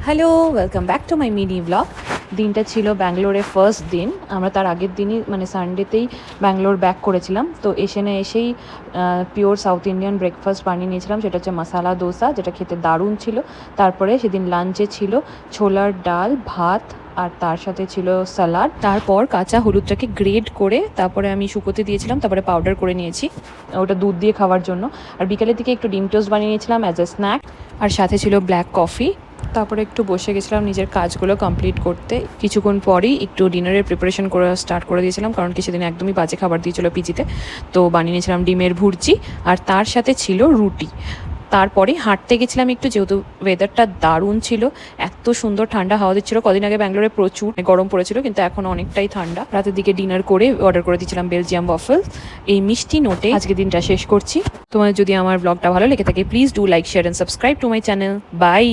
Hello, welcome back to my mini blog. দিনটা ছিল ব্যাঙ্গালোরে ফার্স্ট দিন। আমরা তার আগের দিনই মানে সানডেতেই ব্যাঙ্গালোর ব্যাক করেছিলাম। তো এসেই পিওর সাউথ ইন্ডিয়ান ব্রেকফাস্ট বানিয়ে নিয়েছিলাম, সেটা হচ্ছে মশালা দোসা, যেটা খেতে দারুণ ছিল। তারপরে সেদিন লাঞ্চে ছিল ছোলার ডাল, ভাত, আর তার সাথে ছিল স্যালাড। তারপর কাঁচা হলুদটাকে গ্রেড করে তারপরে আমি শুকোতে দিয়েছিলাম, তারপরে পাউডার করে নিয়েছি ওটা দুধ দিয়ে খাওয়ার জন্য। আর বিকালের দিকে একটু ডিম টোস্ট বানিয়ে নিয়েছিলাম অ্যাজ এ স্ন্যাক, আর সাথে ছিল ব্ল্যাক কফি। তারপরে একটু বসে গেছিলাম নিজের কাজগুলো কমপ্লিট করতে। কিছুক্ষণ পরেই একটু ডিনারের প্রিপারেশন করে স্টার্ট করে দিয়েছিলাম, কারণ কি সেদিন একদমই বাজে খাবার দিয়েছিল পিজিতে। তো বানিয়ে নিয়েছিলাম ডিমের ভুর্জি, আর তার সাথে ছিল রুটি। তারপরে হাঁটতে গেছিলাম একটু, যেহেতু ওয়েদারটা দারুণ ছিল, এত সুন্দর ঠান্ডা হাওয়া দিচ্ছিল। কদিন আগে ব্যাঙ্গালোরে প্রচুর গরম পড়েছিল, কিন্তু এখন অনেকটাই ঠান্ডা। রাতের দিকে ডিনার করে অর্ডার করে দিয়েছিলাম বেলজিয়াম ওয়াফেলস। এই মিষ্টি নোটে আজকে দিনটা শেষ করছি। তোমার যদি আমার ব্লগটা ভালো লেগে থাকে, please do like, share and subscribe to my channel. By.